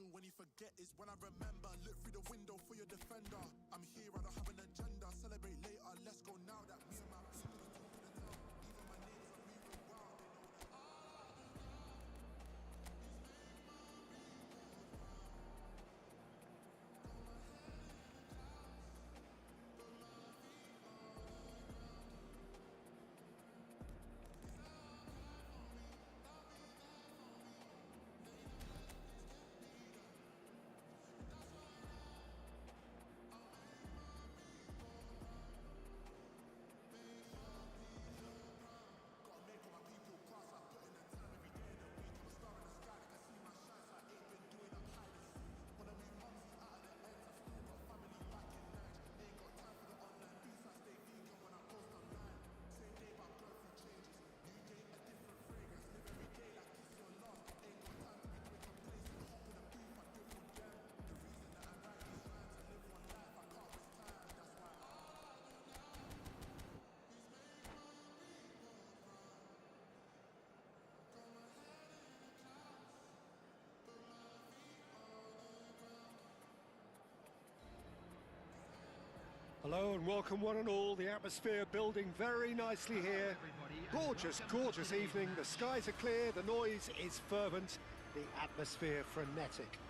thing when you forget is when I remember. Look through the window for your defender. I'm here, I don't have an agenda. Celebrate later, let's go now that me and my people are talking the town. Even my neighbors are moving wild, they know that Hello and welcome one and all. The atmosphere building very nicely here. Gorgeous, gorgeous evening. The skies are clear, the noise is fervent, the atmosphere frenetic.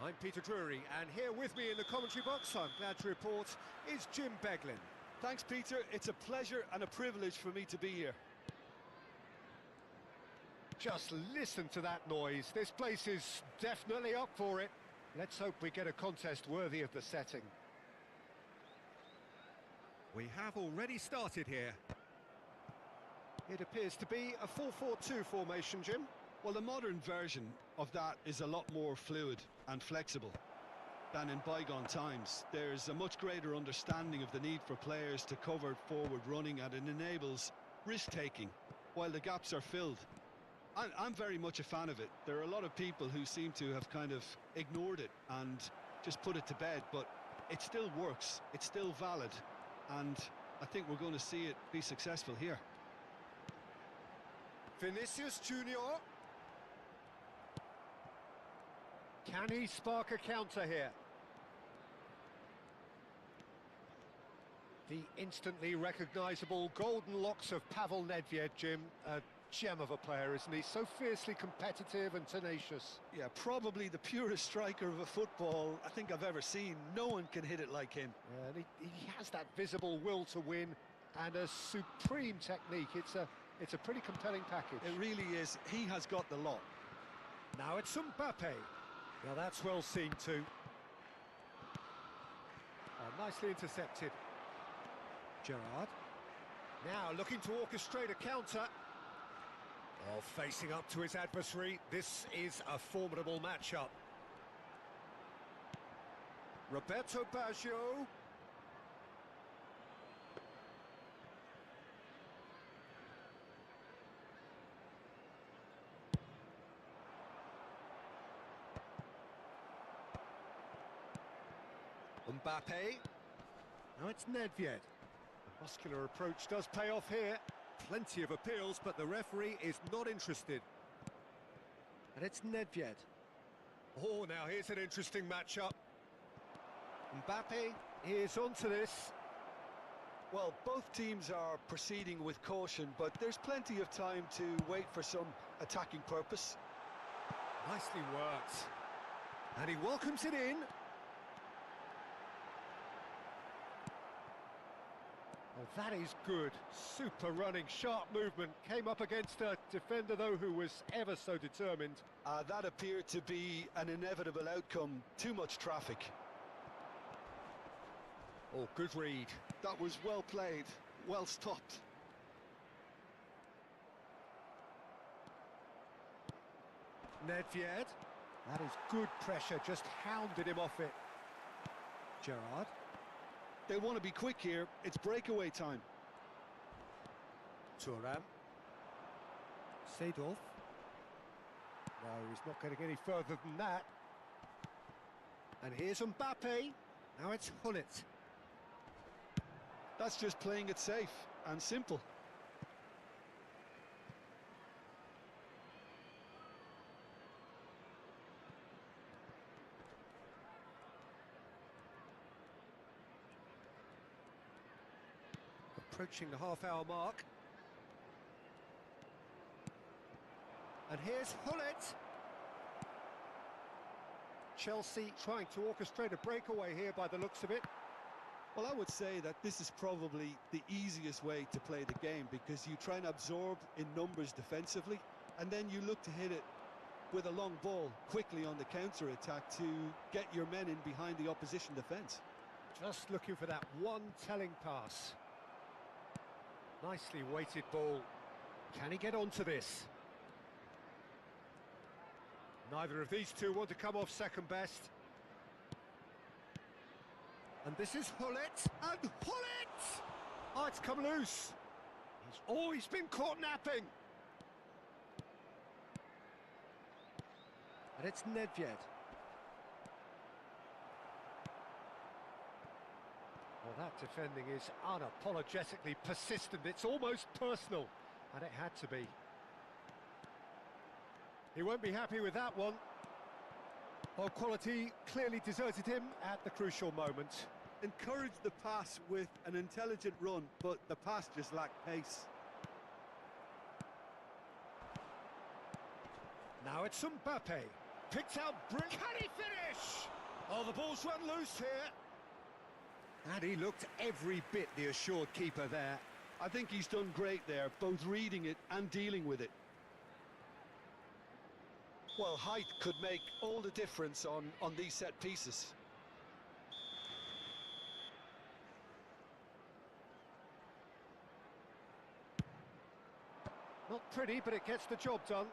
I'm Peter Drury, and here with me in the commentary box, I'm glad to report, is Jim Beglin. Thanks, Peter. It's a pleasure and a privilege for me to be here. Just listen to that noise. This place is definitely up for it. Let's hope we get a contest worthy of the setting. We have already started here. It appears to be a 4-4-2 formation, Jim. Well, the modern version of that is a lot more fluid and flexible than in bygone times. There's a much greater understanding of the need for players to cover forward running, and it enables risk-taking while the gaps are filled. I'm very much a fan of it. There are a lot of people who seem to have kind of ignored it and just put it to bed, but it still works, it's still valid. And I think we're going to see it be successful here. Vinicius Junior. Can he spark a counter here? The instantly recognisable golden locks of Pavel Nedved, Jim. A gem of a player, isn't he? So fiercely competitive and tenacious. Yeah, probably the purest striker of a football I think I've ever seen. No one can hit it like him. Yeah, and he has that visible will to win and a supreme technique. It's a pretty compelling package. It really is. He has got the lot. Now it's Mbappe. Now that's well seen too. Nicely intercepted. Gerrard. Now looking to orchestrate a counter. Oh, facing up to his adversary, this is a formidable matchup. Roberto Baggio. Mbappe. Now it's Nedved. The muscular approach does pay off here. Plenty of appeals, but the referee is not interested. And it's Nedved. Oh, now here's an interesting matchup. Mbappe is onto this. Well, both teams are proceeding with caution, but there's plenty of time to wait for some attacking purpose. Nicely worked. And he welcomes it in. Oh, that is good. Super running, sharp movement. Came up against a defender, though, who was ever so determined. That appeared to be an inevitable outcome. Too much traffic. Oh, good read. That was well played, well stopped. Nedved. That is good pressure, just hounded him off it. Gerrard. They want to be quick here, it's breakaway time. Thuram. Seedorf. No, he's not getting any further than that. And here's Mbappe. Now it's Gullit. That's just playing it safe and simple. approaching the half-hour mark. And here's Hullet. Chelsea trying to orchestrate a breakaway here by the looks of it. Well, I would say that this is probably the easiest way to play the game, because you try and absorb in numbers defensively, and then you look to hit it with a long ball quickly on the counter-attack to get your men in behind the opposition defence. Just looking for that one telling pass. Nicely weighted ball. Can he get onto this? Neither of these two want to come off second best. And this is Hullet. And Hullet! Oh, it's come loose. He's been caught napping. And it's Nedved. Well, that defending is unapologetically persistent. It's almost personal, and it had to be. He won't be happy with that one. Well, quality clearly deserted him at the crucial moment. Encouraged the pass with an intelligent run, but the pass just lacked pace. Now it's Mbappe. Picked out brilliant. Can he finish? Oh, the ball's run loose here. And he looked every bit the assured keeper there. I think he's done great there, both reading it and dealing with it. Well, height could make all the difference on these set pieces. Not pretty, but it gets the job done.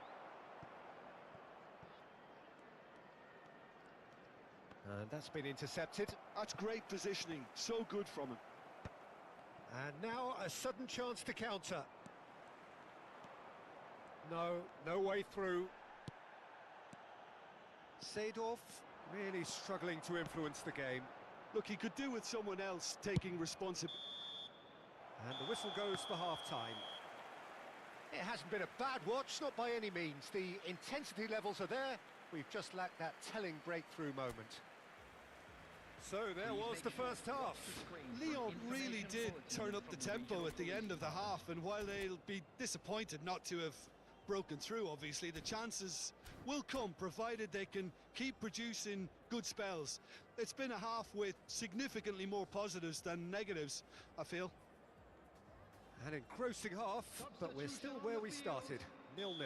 And that's been intercepted. That's great positioning, so good from him. And now a sudden chance to counter. No way through. Seedorf really struggling to influence the game. Look, he could do with someone else taking responsibility. And the whistle goes for half-time. It hasn't been a bad watch, not by any means. The intensity levels are there. We've just lacked that telling breakthrough moment. So there was the first half. Lyon really did turn up the tempo at the end of the half, and while they'll be disappointed not to have broken through, obviously, the chances will come, provided they can keep producing good spells. It's been a half with significantly more positives than negatives, I feel. An engrossing half, but we're still where we started, 0-0.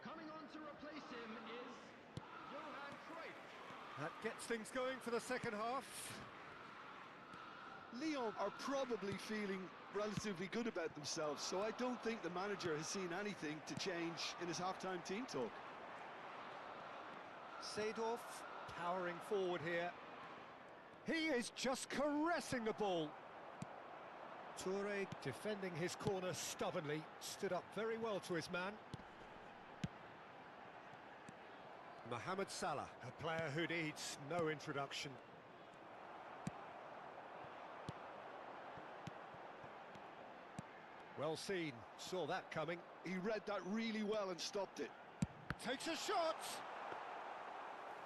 Coming on to replace him is Johan Cruyff. That gets things going for the second half. Lyon are probably feeling relatively good about themselves, so I don't think the manager has seen anything to change in his half-time team talk. Seedorf powering forward here. He is just caressing the ball. Toure defending his corner stubbornly, stood up very well to his man. Mohamed Salah, a player who needs no introduction. Well seen, saw that coming. He read that really well and stopped it. Takes a shot!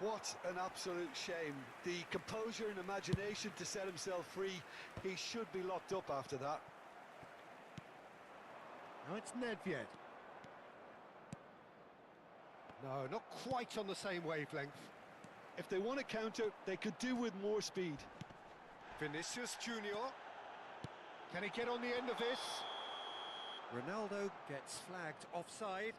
What an absolute shame. The composure and imagination to set himself free. He should be locked up after that. Now it's Nedved. No, not quite on the same wavelength. If they want to counter, they could do with more speed. Vinicius Junior. Can he get on the end of this? Ronaldo gets flagged offside.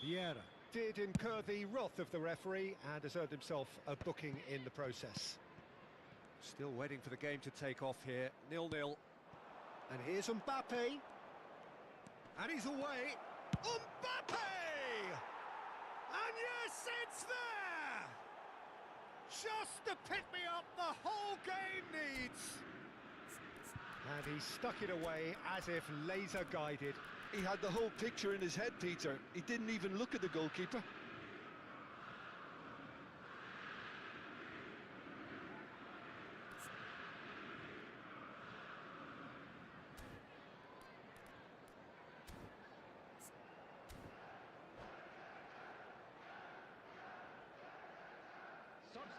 Vieira did incur the wrath of the referee and has earned himself a booking in the process. Still waiting for the game to take off here, 0-0. And here's Mbappe. And he's away. Mbappe! And yes, it's there! Just the pick-me-up the whole game needs. And he stuck it away as if laser-guided. He had the whole picture in his head, Peter. He didn't even look at the goalkeeper.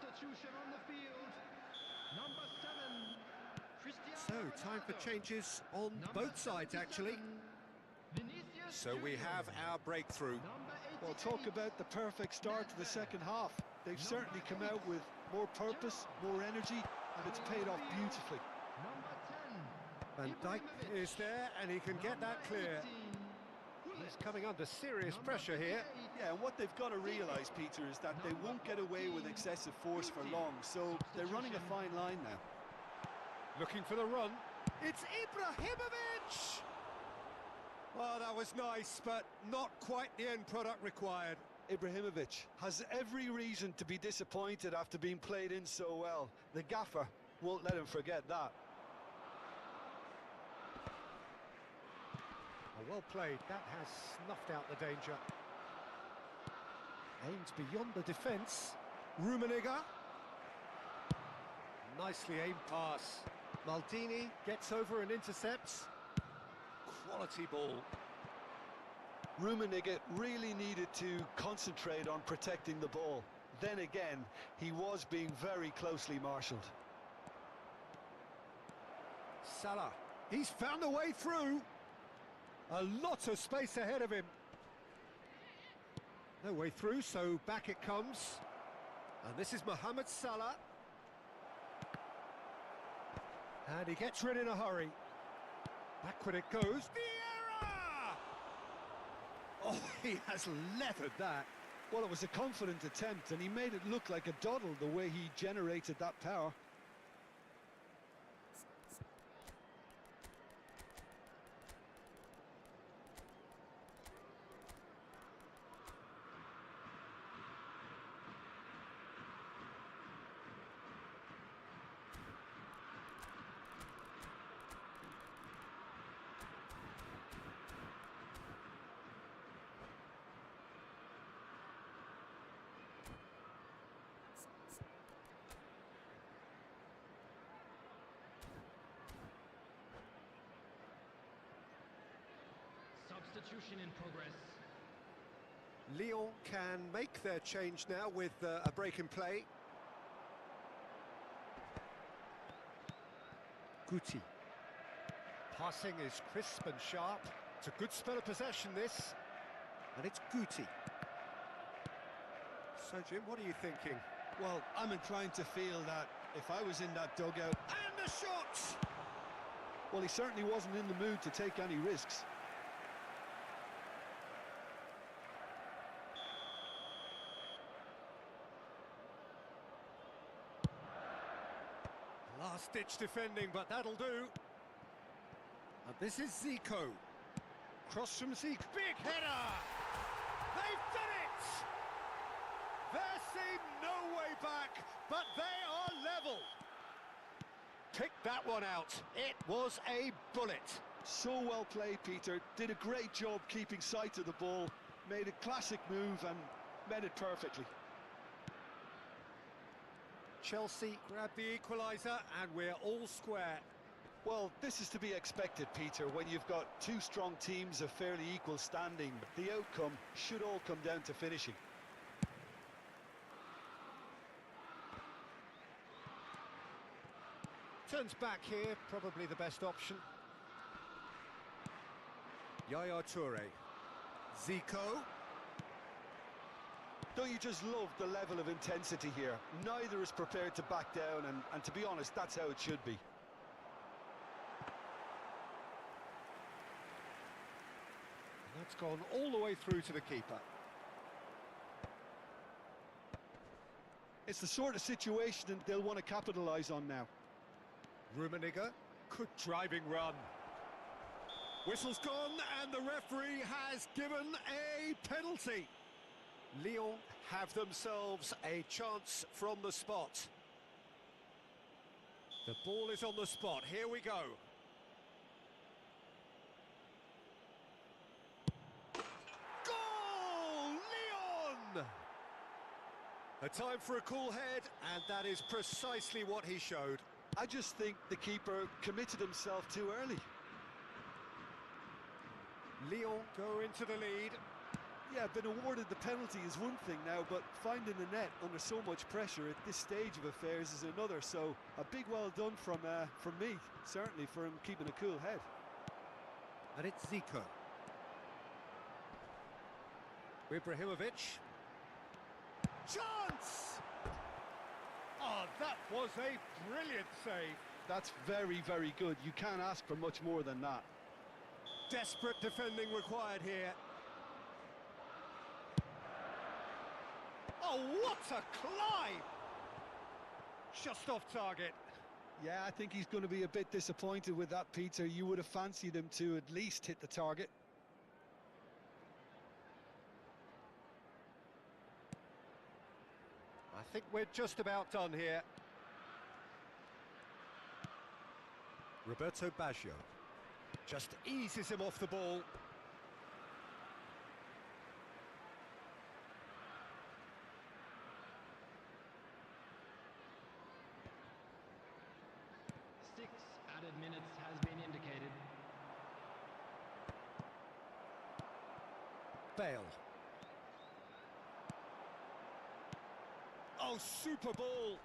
substitution on the field. Number 7, So, Cristiano time for Ronaldo. changes on Number both sides, actually. 77, Vinicius So we Junior. have our breakthrough. Number 88, Well, talk about the perfect start to the second half. They've certainly come out with more purpose, more energy, and it's paid off beautifully. Number 10, Van Dijk Ibrahimovic. is there, and he can get that Number clear. 18, Gullit. He's coming under serious Number pressure here. 58, Yeah, and what they've got to realise, Peter, is that they won't get away with excessive force for long, so they're running a fine line now. Looking for the run. It's Ibrahimovic! Oh, that was nice, but not quite the end product required. Ibrahimovic has every reason to be disappointed after being played in so well. The gaffer won't let him forget that. Oh, well played. That has snuffed out the danger. Aims beyond the defence. Rummenigge. Nicely aimed pass. Maldini gets over and intercepts. Quality ball. Rummenigge really needed to concentrate on protecting the ball. Then again, he was being very closely marshalled. Salah. He's found a way through. A lot of space ahead of him. No way through, so back it comes. And this is Mohamed Salah. And he gets rid in a hurry. Backward it goes. Vieira! Oh, he has leathered that. Well, it was a confident attempt, and he made it look like a doddle the way he generated that power. Substitution in progress. Lyon can make their change now with a break in play. Guti. Passing is crisp and sharp. It's a good spell of possession, this. And it's Guti. So, Jim, what are you thinking? Well, I'm inclined to feel that if I was in that dugout... And the shot! Well, he certainly wasn't in the mood to take any risks. Last-ditch defending, but that'll do. And this is Zico. Cross from Zico. Big header! They've done it! There seemed no way back, but they are level. Pick that one out. It was a bullet. So well played, Peter. Did a great job keeping sight of the ball. Made a classic move and met it perfectly. Chelsea grab the equaliser, and we're all square. Well, this is to be expected, Peter, when you've got two strong teams of fairly equal standing. The outcome should all come down to finishing. Turns back here, probably the best option. Yaya Toure. Zico. Don't you just love the level of intensity here? Neither is prepared to back down, and to be honest, that's how it should be. That's gone all the way through to the keeper. It's the sort of situation that they'll want to capitalise on now. Rummenigge, good driving run. Whistle's gone, and the referee has given a penalty. Lyon have themselves a chance from the spot. The ball is on the spot. Here we go. Goal! Lyon! A time for a cool head, and that is precisely what he showed. I just think the keeper committed himself too early. Lyon go into the lead. Yeah, been awarded the penalty is one thing now, but finding the net under so much pressure at this stage of affairs is another. So a big well done from me, certainly, for him keeping a cool head. And it's Zico. Ibrahimovic. Chance! Oh, that was a brilliant save. That's very, very good. You can't ask for much more than that. Desperate defending required here. Oh, what a climb! Just off target. Yeah, I think he's going to be a bit disappointed with that, Peter. You would have fancied him to at least hit the target. I think we're just about done here. Roberto Baggio just eases him off the ball. Six added minutes has been indicated. Bale. Oh, super ball.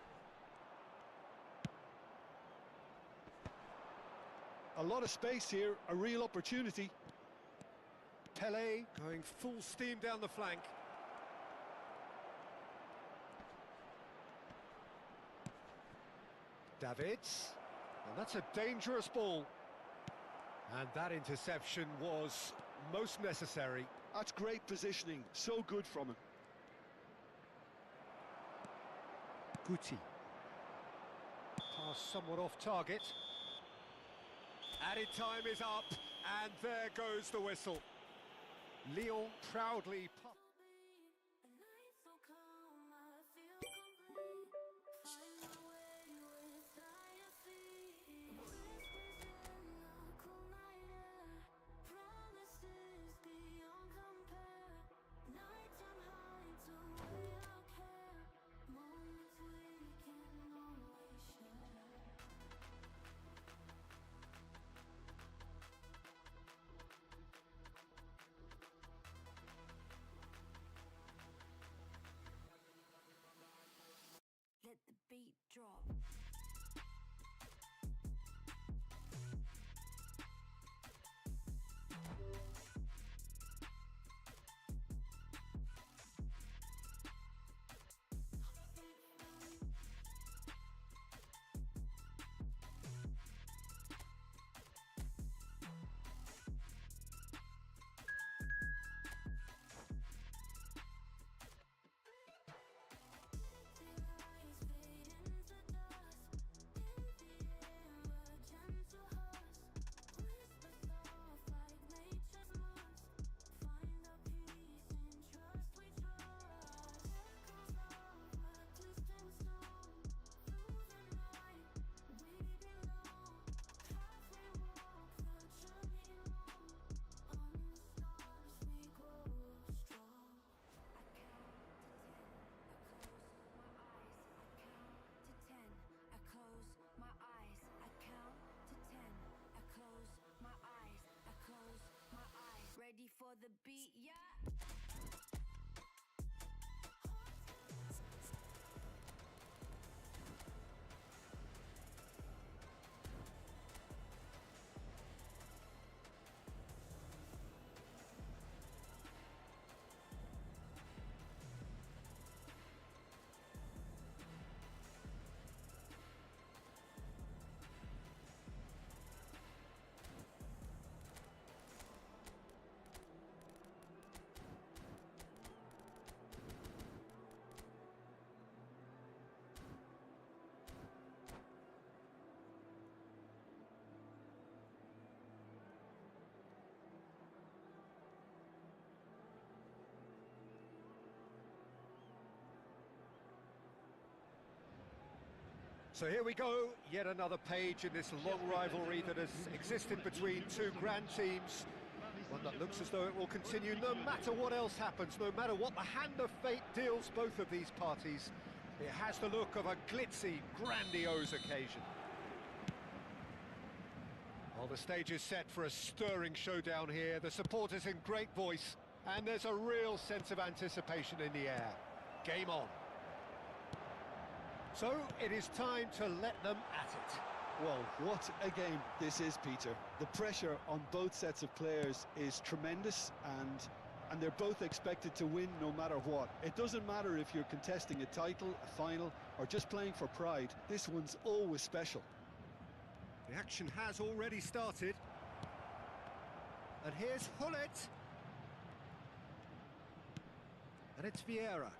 A lot of space here, a real opportunity. Pelé going full steam down the flank. Davids. And that's a dangerous ball. And that interception was most necessary. That's great positioning, so good from him. Guti. Pass somewhat off target. Added time is up, and there goes the whistle. Lyon proudly... Let the beat drop. Ready for the beat, yeah. So here we go, yet another page in this long rivalry that has existed between two grand teams. One that looks as though it will continue no matter what else happens, no matter what the hand of fate deals both of these parties. It has the look of a glitzy, grandiose occasion. Well, the stage is set for a stirring showdown here. The supporters in great voice. And there's a real sense of anticipation in the air. Game on. So it is time to let them at it. Well, what a game this is, Peter. The pressure on both sets of players is tremendous, and they're both expected to win no matter what. It doesn't matter if you're contesting a title, a final, or just playing for pride. This one's always special. The action has already started. And here's Hullet. And it's Vieira.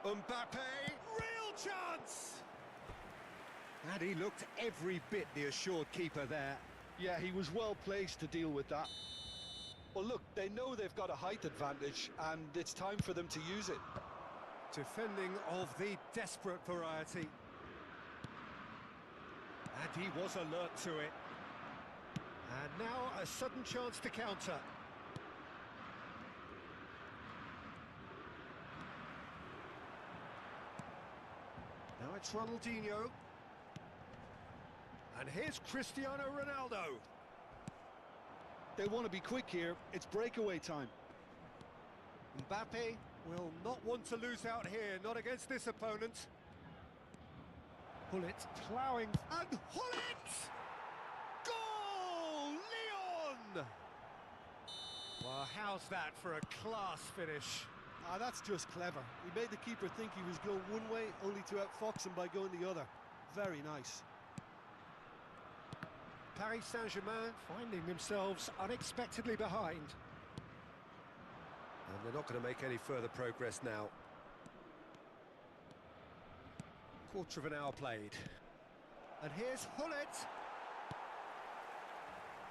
Mbappe, real chance! And he looked every bit the assured keeper there. Yeah, he was well placed to deal with that. Well, look, they know they've got a height advantage, and it's time for them to use it. Defending of the desperate variety. And he was alert to it. And now a sudden chance to counter. Now it's Ronaldinho. And here's Cristiano Ronaldo. They want to be quick here. It's breakaway time. Mbappe will not want to lose out here, not against this opponent. Hullet ploughing, and Hullet! Goal! Leon! Well, how's that for a class finish? Ah, that's just clever. He made the keeper think he was going one way, only to outfox him by going the other. Very nice. Paris Saint-Germain finding themselves unexpectedly behind. And they're not going to make any further progress now. Quarter of an hour played. And here's Hullet.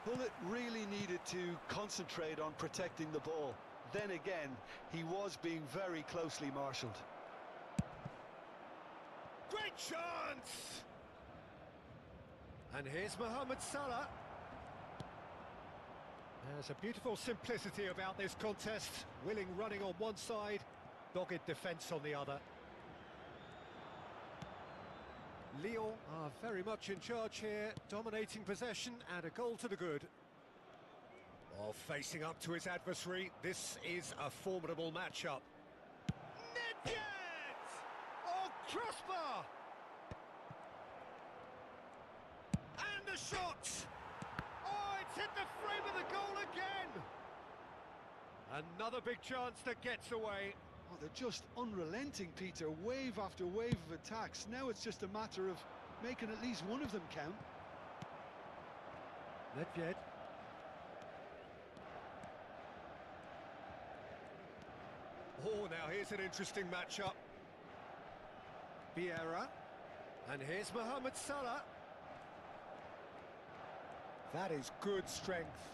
Hullet really needed to concentrate on protecting the ball. Then again, he was being very closely marshalled. Great chance! And here's Mohamed Salah. There's a beautiful simplicity about this contest. Willing running on one side, dogged defence on the other. Lyon are very much in charge here, dominating possession and a goal to the good. While facing up to his adversary, this is a formidable matchup. Nedved! Oh, crossbar! And the shot! Oh, it's hit the frame of the goal again! Another big chance that gets away. Oh, they're just unrelenting, Peter. Wave after wave of attacks. Now it's just a matter of making at least one of them count. Nedved. Oh, now here's an interesting matchup. Vieira. And here's Mohamed Salah. That is good strength.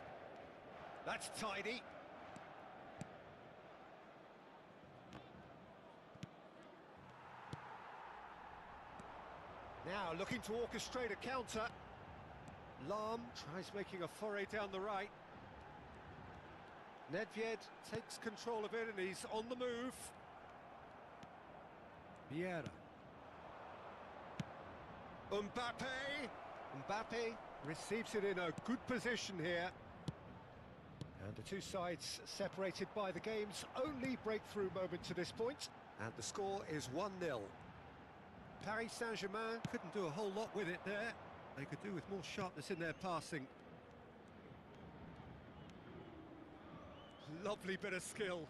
That's tidy. Now looking to orchestrate a counter. Lahm tries making a foray down the right. Nedved takes control of it and he's on the move. Vieira. Mbappe receives it in a good position here. And the two sides separated by the game's only breakthrough moment to this point. And the score is 1-0. Paris Saint-Germain couldn't do a whole lot with it there. They could do with more sharpness in their passing. Lovely bit of skill.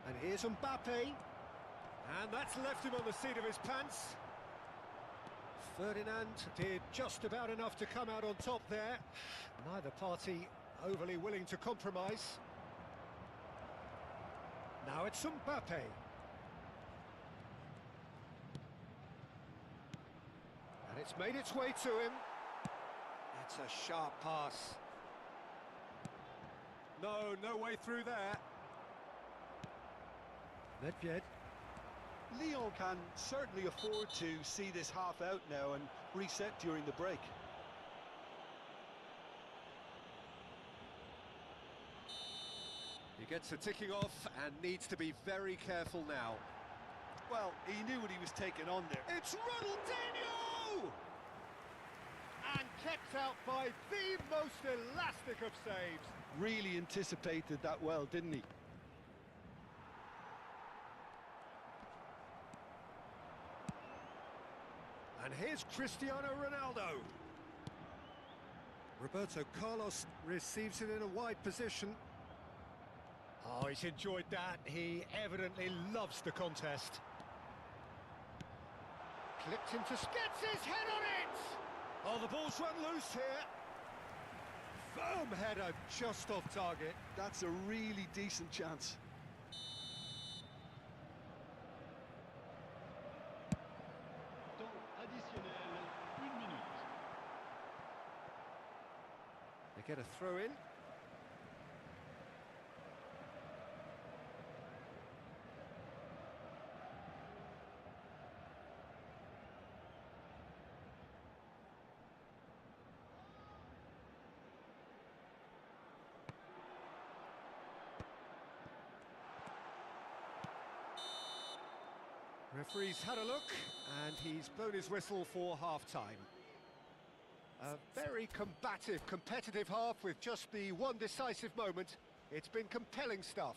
And here's Mbappe. And that's left him on the seat of his pants. Ferdinand did just about enough to come out on top there. Neither party overly willing to compromise. Now it's Mbappe. And it's made its way to him. It's a sharp pass. No way through there. Nedved. Lyon can certainly afford to see this half out now and reset during the break. He gets a ticking off and needs to be very careful now. Well, he knew what he was taking on there. It's Ronaldinho! And kept out by the most elastic of saves. Really anticipated that well, didn't he? And here's Cristiano Ronaldo. Roberto Carlos receives it in a wide position. Oh, he's enjoyed that. He evidently loves the contest. Clipped into gets his head on it! Oh, the ball's run loose here. Firm header just off target. That's a really decent chance. Temps additionnel, 1 minute. They get a throw in. Referee's had a look, and he's blown his whistle for half-time. A very combative, competitive half with just the one decisive moment. It's been compelling stuff.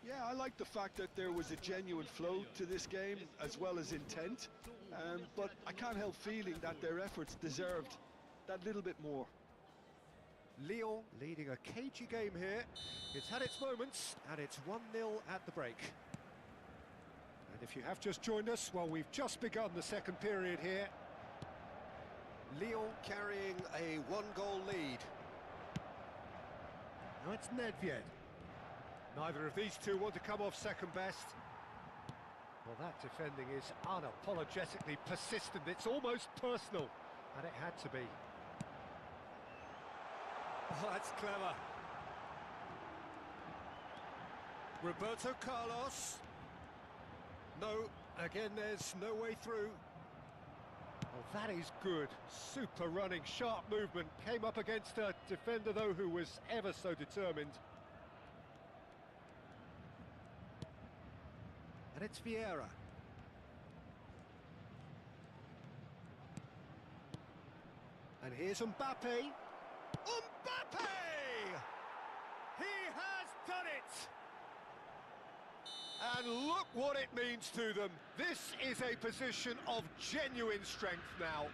Yeah, I like the fact that there was a genuine flow to this game, as well as intent. But I can't help feeling that their efforts deserved that little bit more. Lyon leading a cagey game here. It's had its moments, and it's 1-0 at the break. And if you have just joined us, well, we've just begun the second period here. Lyon carrying a one-goal lead. Now it's Nedved. Neither of these two want to come off second best. Well, that defending is unapologetically persistent. It's almost personal, and it had to be. Oh, that's clever. Roberto Carlos. No, again, there's no way through. Oh, that is good. Super running, sharp movement. Came up against a defender, though, who was ever so determined. And it's Vieira. And here's Mbappe. Mbappe! He has done it! And look what it means to them. This is a position of genuine strength now.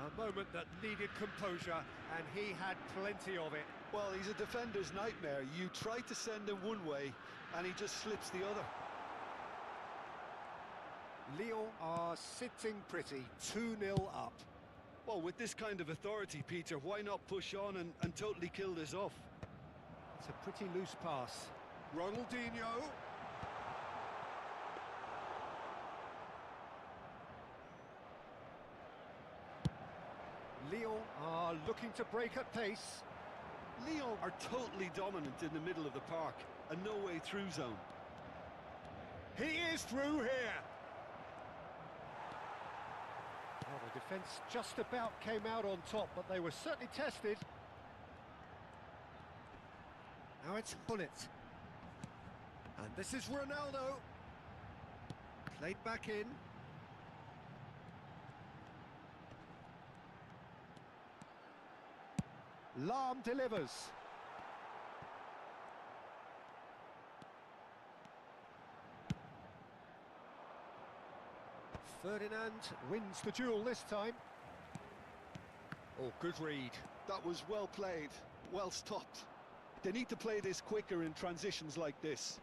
A moment that needed composure, and he had plenty of it. Well, he's a defender's nightmare. You try to send him one way, and he just slips the other. Lyon are sitting pretty, 2-0 up. Well, with this kind of authority, Peter, why not push on and totally kill this off? It's a pretty loose pass. Ronaldinho. Lyon are looking to break at pace. Lyon are totally dominant in the middle of the park, a no-way through zone. He is through here. Well, the defence just about came out on top, but they were certainly tested. Now it's Bullet. And this is Ronaldo. Played back in. Lahm delivers. Ferdinand wins the duel this time. Oh, good read. That was well played, well stopped. They need to play this quicker in transitions like this.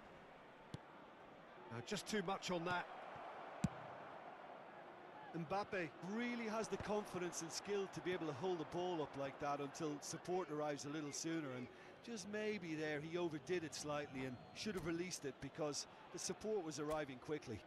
Just too much on that. Mbappe really has the confidence and skill to be able to hold the ball up like that until support arrives a little sooner, and just maybe there he overdid it slightly and should have released it because the support was arriving quickly.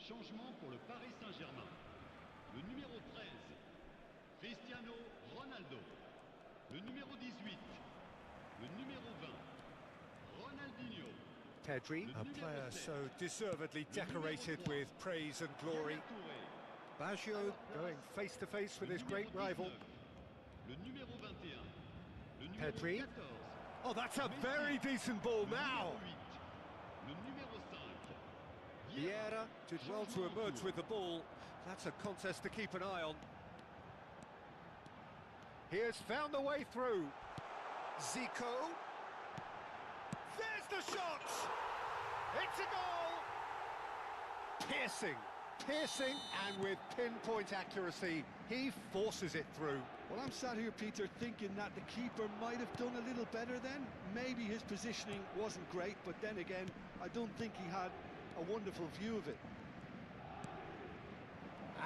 Changement pour le Paris Saint-Germain. Le numéro 13, Cristiano Ronaldo. Le numéro 18, le numéro 20, Ronaldinho. Pedri, a player so deservedly decorated with praise and glory. Yaya Touré. Baggio going face to face with his great rival. Le numéro 21, le numéro Pedri. 14. Oh, that's a very decent ball now. Le numéro 5, Vieira did well to emerge with the ball. That's a contest to keep an eye on. He has found the way through. Zico. There's the shot! It's a goal! Piercing, and with pinpoint accuracy, he forces it through. Well, I'm sat here, Peter, thinking that the keeper might have done a little better then. Maybe his positioning wasn't great, but then again, I don't think he had a wonderful view of it.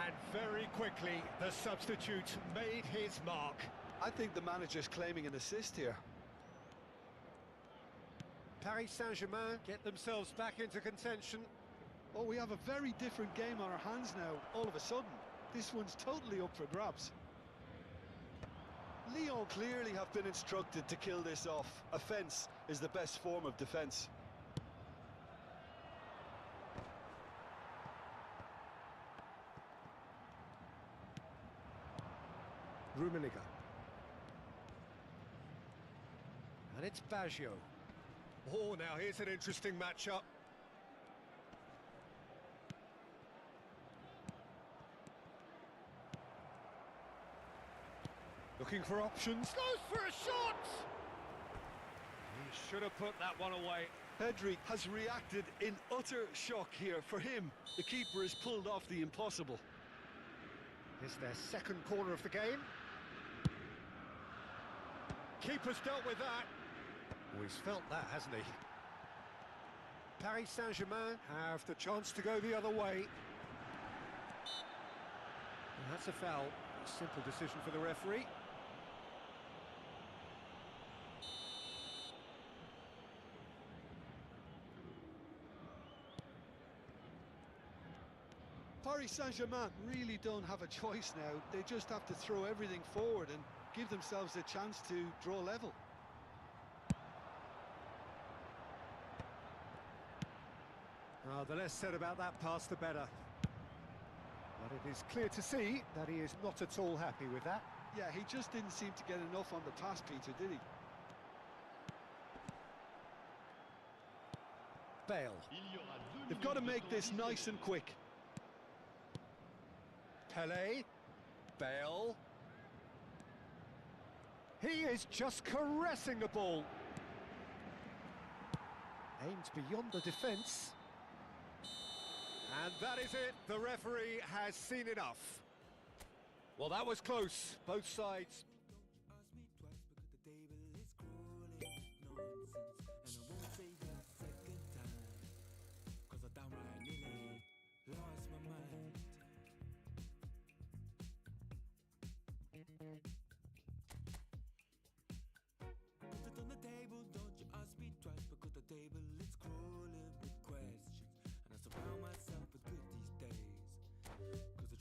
And very quickly, the substitute made his mark. I think the manager's claiming an assist here. Paris Saint-Germain get themselves back into contention. Oh, we have a very different game on our hands now, all of a sudden. This one's totally up for grabs. Lyon clearly have been instructed to kill this off. Offence is the best form of defence. Rummenigge. And it's Baggio. Oh, now here's an interesting matchup. Looking for options. Goes for a shot! He should have put that one away. Pedri has reacted in utter shock here. For him, the keeper has pulled off the impossible. It's their second corner of the game. Keeper's dealt with that. Oh, he's felt that, hasn't he? Paris Saint-Germain have the chance to go the other way. And that's a foul. A simple decision for the referee. Paris Saint-Germain really don't have a choice now. They just have to throw everything forward and give themselves a chance to draw level. The less said about that pass, the better. But it is clear to see that he is not at all happy with that. Yeah, he just didn't seem to get enough on the pass, Peter, did he? Bale. They've got to make this nice and quick. Pelé. Bale. He is just caressing the ball. Aimed beyond the defence. And that is it. The referee has seen enough. Well, that was close. Both sides.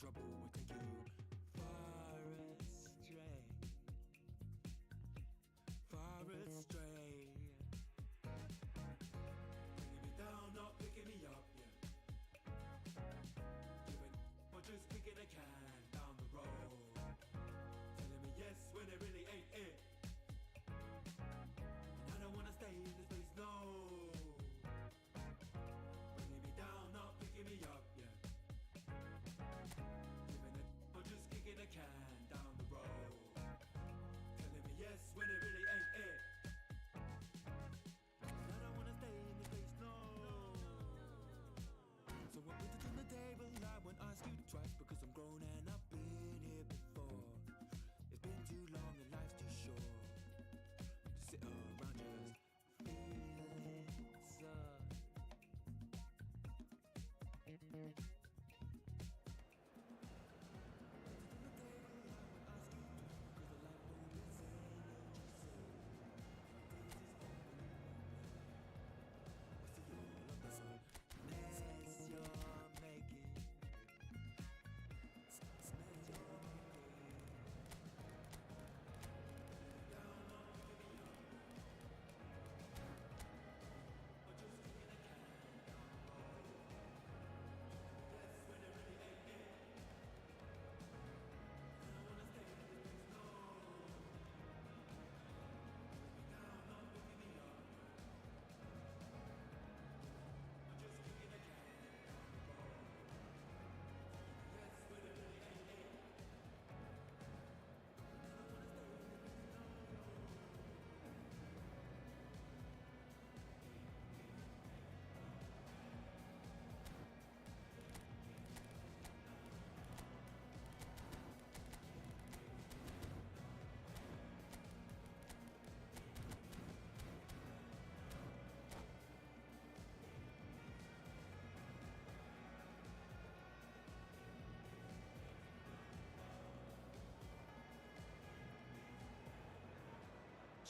Trouble will take you far astray.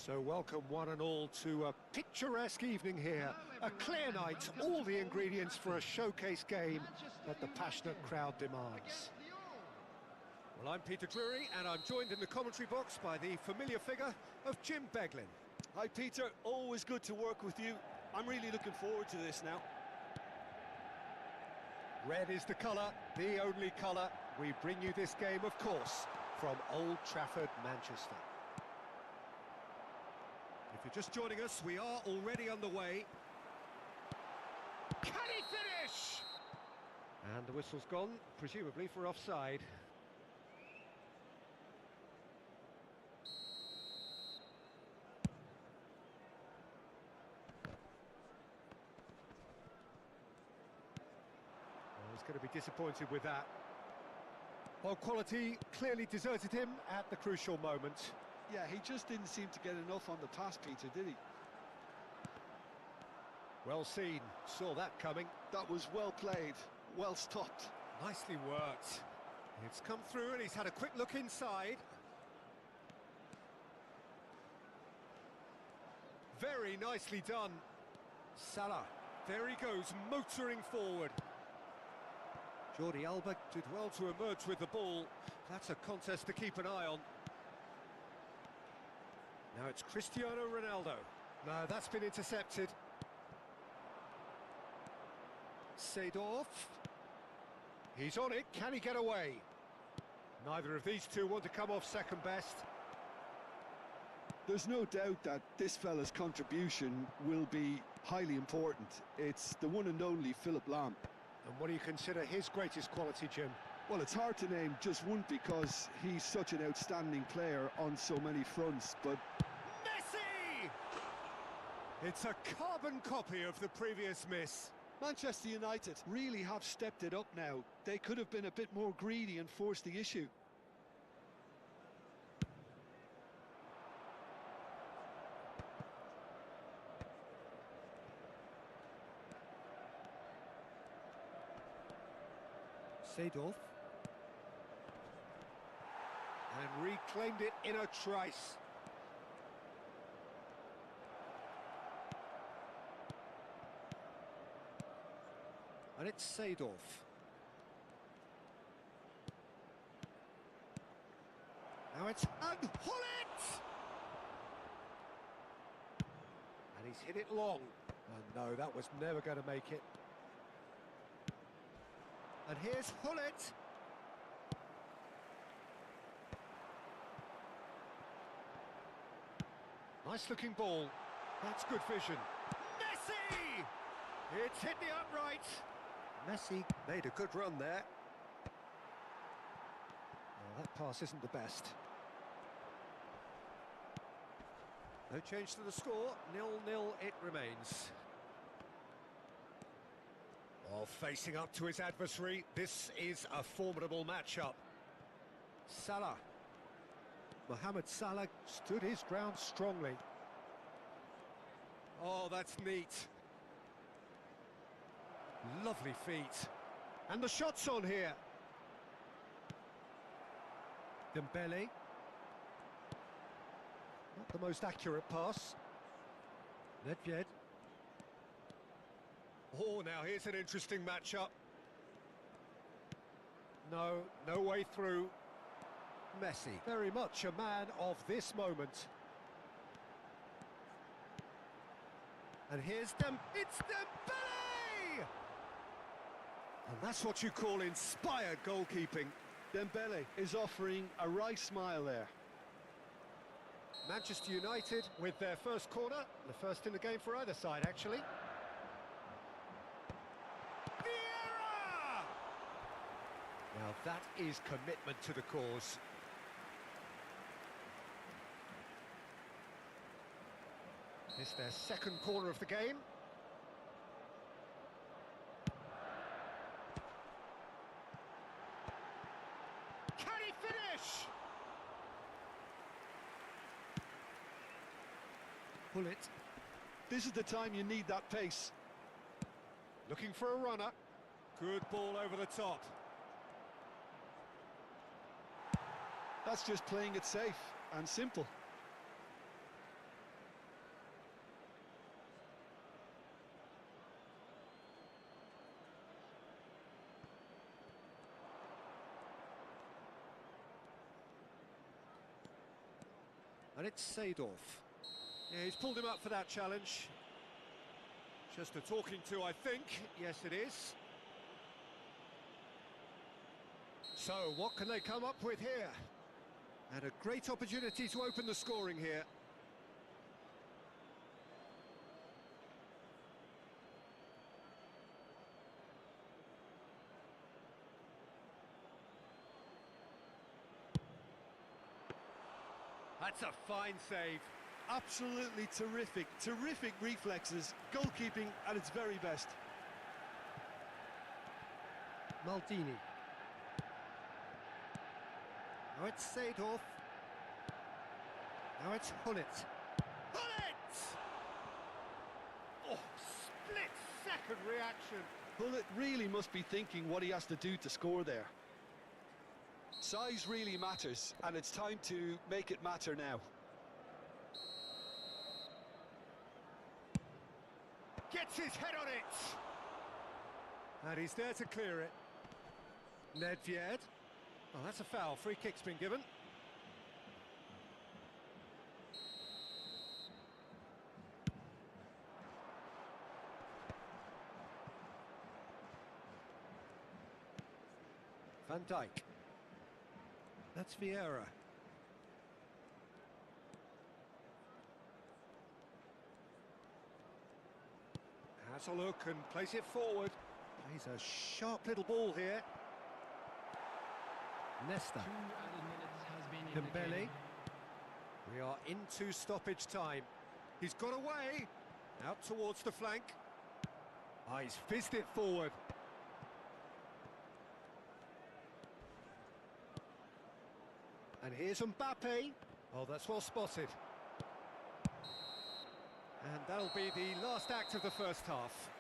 So welcome one and all to a picturesque evening here. A clear night, all the ingredients for a showcase game that the passionate crowd demands. Well, I'm Peter Drury, and I'm joined in the commentary box by the familiar figure of Jim Beglin. Hi Peter, always good to work with you. I'm really looking forward to this now. Red is the colour, the only colour. We bring you this game, of course, from Old Trafford, Manchester. If you're just joining us, we are already underway. Can he finish? And the whistle's gone, presumably for offside. He's going to be disappointed with that. Well, quality clearly deserted him at the crucial moment. Yeah, he just didn't seem to get enough on the pass, Peter, did he? Well seen, saw that coming. That was well played, well stopped. Nicely worked. It's come through and he's had a quick look inside. Very nicely done. Salah, there he goes, motoring forward. Jordi Alba did well to emerge with the ball. That's a contest to keep an eye on. Now it's Cristiano Ronaldo. No, that's been intercepted. Seedorf. He's on it, can he get away? Neither of these two want to come off second best. There's no doubt that this fella's contribution will be highly important. It's the one and only Philipp Lahm. And what do you consider his greatest quality, Jim? Well, it's hard to name just one because he's such an outstanding player on so many fronts, but... Messi! It's a carbon copy of the previous miss. Manchester United really have stepped it up now. They could have been a bit more greedy and forced the issue. Seedorf. And reclaimed it in a trice. And it's Seedorf. Now it's and Hullet! And he's hit it long. And no, that was never going to make it. And here's Hullet. Nice looking ball. That's good vision. Messi! It's hit the upright. Messi made a good run there. Oh, that pass isn't the best. No change to the score. 0-0 it remains. Well, facing up to his adversary, this is a formidable matchup. Salah. Mohamed Salah stood his ground strongly. Oh, that's neat. Lovely feet. And the shot's on here. Dembele. Not the most accurate pass. Nedved. Oh, now here's an interesting matchup. No way through. Messi, very much a man of this moment. And here's it's Dembele! And that's what you call inspired goalkeeping. Dembele is offering a wry smile there. Manchester United with their first corner, the first in the game for either side, actually. Vieira! Now that is commitment to the cause. It's their second corner of the game. Can he finish? Pull it. This is the time you need that pace. Looking for a runner. Good ball over the top. That's just playing it safe and simple. And it's Seedorf. Yeah, he's pulled him up for that challenge. Just a talking to, I think. Yes, it is. So, what can they come up with here? And a great opportunity to open the scoring here. That's a fine save. Absolutely terrific, terrific reflexes, goalkeeping at its very best. Maldini. Now it's Seedorf. Now it's Hullet. Hullet! Oh, split-second reaction. Hullet really must be thinking what he has to do to score there. Size really matters, and it's time to make it matter now. Gets his head on it! And he's there to clear it. Nedved. Oh, that's a foul. Free kick's been given. Van Dijk. That's Vieira. Has a look and plays it forward. He's a sharp little ball here. Nesta. 2 added minutes has been Dembele. indicated. We are into stoppage time. He's got away. Out towards the flank. Ah, he's fizzed it forward. And here's Mbappe. Oh, that's well spotted. And that'll be the last act of the first half.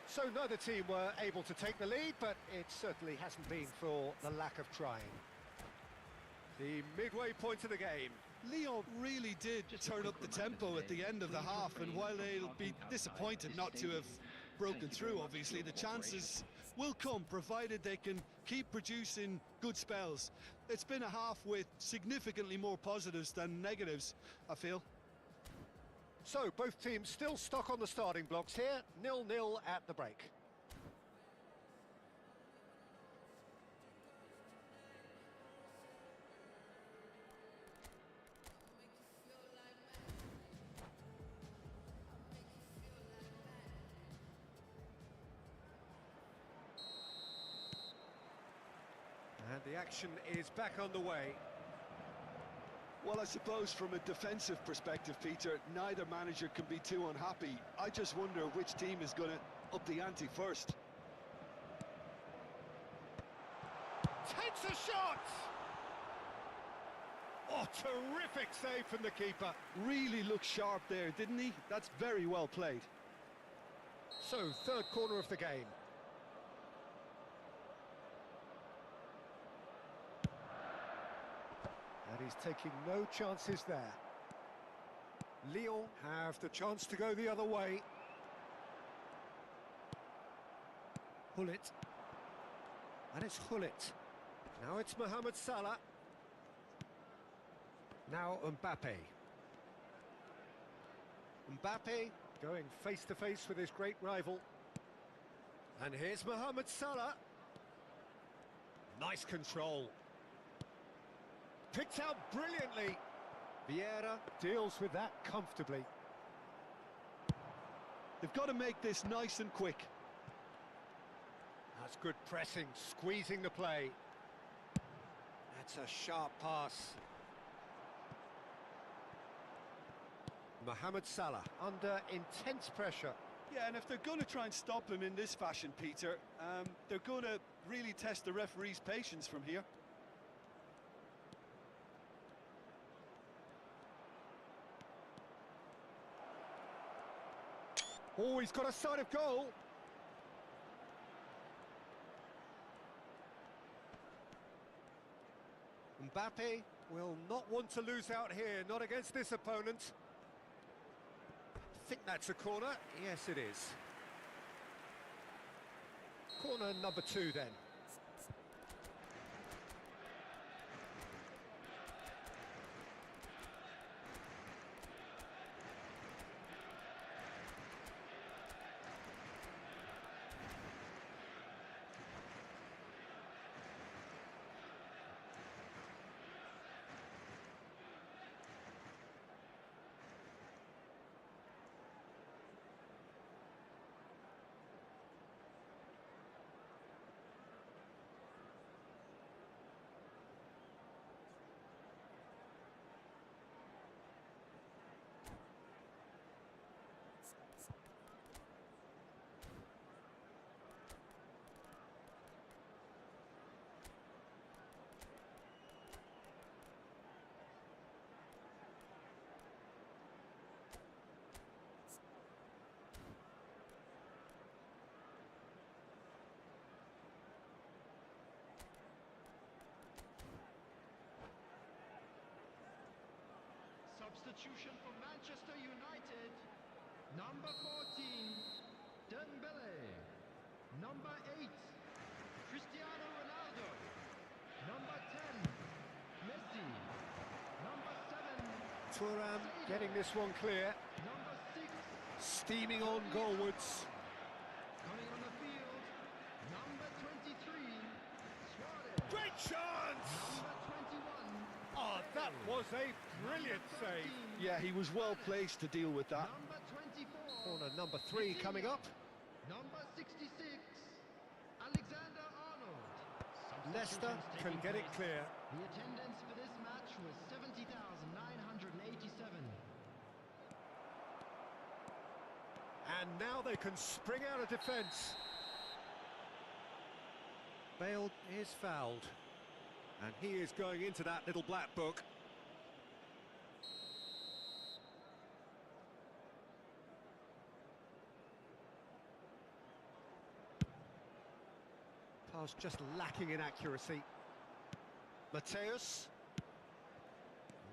So neither team were able to take the lead, but it certainly hasn't been for the lack of trying. The midway point of the game. Lyon really did turn up the tempo at the end of the half, and while they'll be disappointed not to have broken through, obviously, the chances will come, provided they can keep producing good spells. It's been a half with significantly more positives than negatives, I feel. So both teams still stuck on the starting blocks here, 0-0 at the break. And the action is back underway. Well, I suppose from a defensive perspective, Peter, neither manager can be too unhappy. I just wonder which team is going to up the ante first. Takes a shot! Oh, terrific save from the keeper. Really looked sharp there, didn't he? That's very well played. So, third corner of the game. And he's taking no chances there. Lyon have the chance to go the other way. Hullet. And it's Hullet. Now it's Mohamed Salah. Now Mbappe. Mbappe going face-to-face with his great rival. And here's Mohamed Salah. Nice control. Picked out brilliantly. Vieira deals with that comfortably. They've got to make this nice and quick. That's good pressing, squeezing the play. That's a sharp pass. Mohamed Salah under intense pressure. Yeah, and if they're going to try and stop him in this fashion, Peter, they're going to really test the referee's patience from here. Oh, he's got a sight of goal. Mbappe will not want to lose out here, not against this opponent. I think that's a corner. Yes, it is. Corner number 2 then. substitution for Manchester United. Number 14, Dembele. Number 8, Cristiano Ronaldo. Number 10, Messi. Number 7, Thuram getting this one clear, number 6, steaming on goalwards. coming on the field, number 23, Suarez. Great chance! Number 21, Oh, that was a brilliant save. Yeah, he was well placed to deal with that. number 24, Corner number 3 coming up. number 66, Alexander-Arnold. Leicester Substitutions can taking get it place. clear. The attendance for this match was 70,987. And now they can spring out of defence. Bale is fouled. And he is going into that little black book. Pass just lacking in accuracy. Mateus.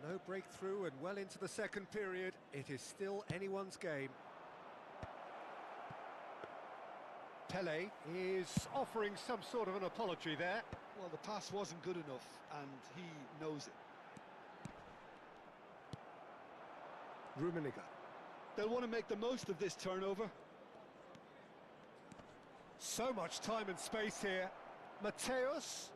No breakthrough and well into the second period. It is still anyone's game. Pele is offering some sort of an apology there. Well, the pass wasn't good enough, and he knows it. Rummenigge. They'll want to make the most of this turnover. So much time and space here. Mateus.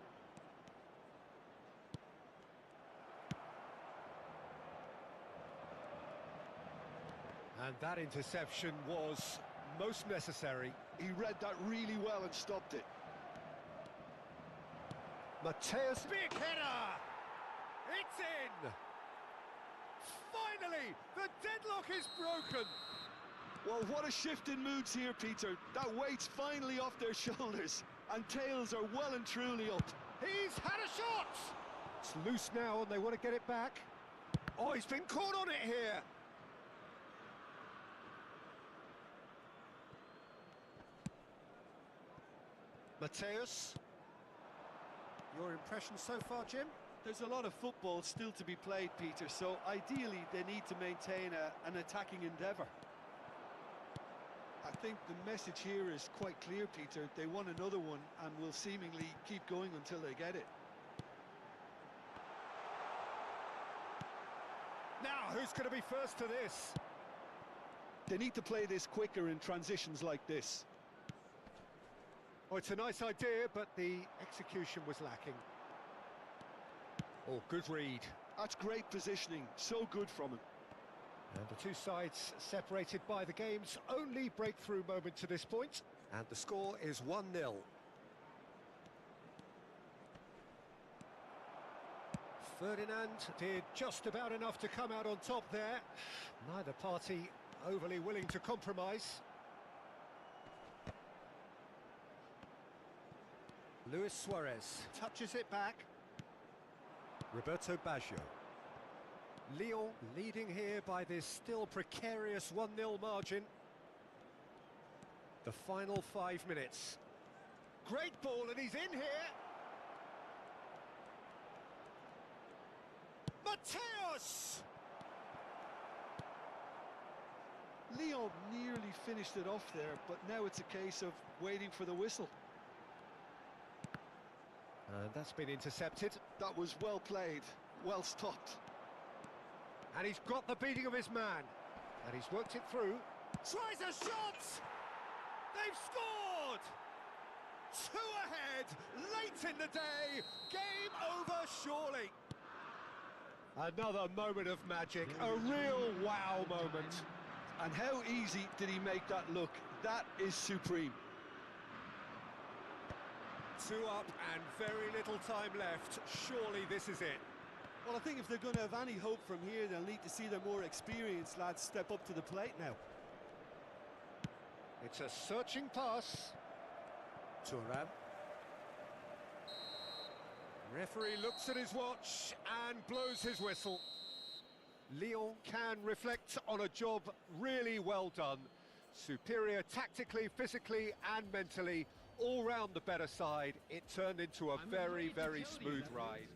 And that interception was most necessary. He read that really well and stopped it. Mateus, big header! It's in! Finally, the deadlock is broken! Well, what a shift in moods here, Peter. That weight's finally off their shoulders, and tails are well and truly up. He's had a shot! It's loose now and they want to get it back. Oh, he's been caught on it here! Mateus. Your impression so far, Jim? There's a lot of football still to be played, Peter, so ideally they need to maintain an attacking endeavour. I think the message here is quite clear, Peter. They want another one and will seemingly keep going until they get it. Now, who's going to be first to this? They need to play this quicker in transitions like this. Oh, it's a nice idea, but the execution was lacking. Oh, good read. That's great positioning, so good from him. And the two sides separated by the game's only breakthrough moment to this point. And the score is 1-0. Ferdinand did just about enough to come out on top there. Neither party overly willing to compromise. Luis Suarez touches it back. Roberto Baggio. Lyon leading here by this still precarious 1-0 margin. The final 5 minutes. Great ball and he's in here. Mateus! Lyon nearly finished it off there, but now it's a case of waiting for the whistle. And that's been intercepted. That was well played, well stopped. And he's got the beating of his man. And he's worked it through. Tries a shot! They've scored! 2 ahead, late in the day. Game over, surely. Another moment of magic, a real wow moment. And how easy did he make that look? That is supreme. 2 up and very little time left. Surely this is it. Well, I think if they're going to have any hope from here, they'll need to see their more experienced lads step up to the plate now. It's a searching pass. Thuram. Referee looks at his watch and blows his whistle. Lyon can reflect on a job really well done. Superior tactically, physically and mentally. All round the better side. It turned into a very, very smooth ride.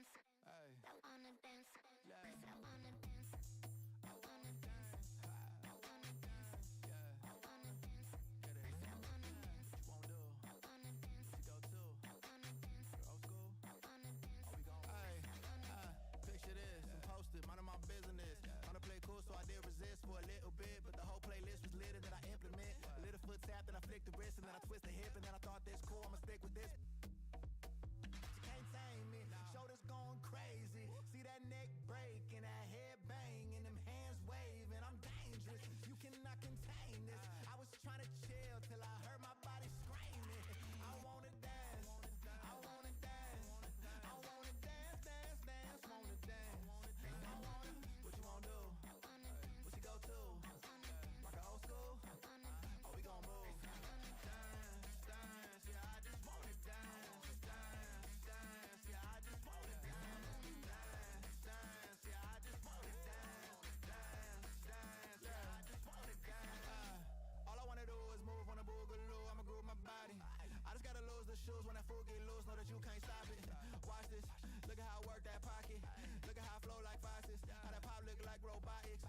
Hey. I wanna dance. Yeah. 'Cause I wanna dance. I wanna dance. I wanna dance. Yeah. I wanna dance. Get it. 'Cause I wanna dance. What you won't do? I wanna dance. What you go to? I wanna dance. Old school? I wanna dance. Are we gon' Hey, picture this, I'm posted, minding my business. Trying to play cool, so I did resist for a little bit. But the whole playlist was lit, and then I implement. A little foot tap, then I flick the wrist, and then I twist the hip, and then I thought this cool, I'ma stick with this. She can't tame me, shoulders going crazy. See that neck break and that head bang, and them hands waving. I'm dangerous, you cannot contain this. I was trying to chill till I heard my body screaming. I wanna dance, I wanna dance, I wanna dance, dance, dance, wanna dance. I wanna, what you wanna do? I wanna dance. What you go to? I wanna dance. Rock an old school? I wanna dance. Oh, we gon' move. I wanna dance. Dance, dance, yeah, I just wanna dance. Dance, dance, yeah, I just wanna dance. Dance, dance, yeah, I just wanna dance. Dance, dance, yeah, I just wanna dance. All I wanna do is move on the boogaloo. I'ma groove my body. I just gotta lose the shoes when that fool get loose. Know that you can't stop it. Watch this. Look at how I work that pocket. Look at how I flow like faucets. How that pop look like robotics.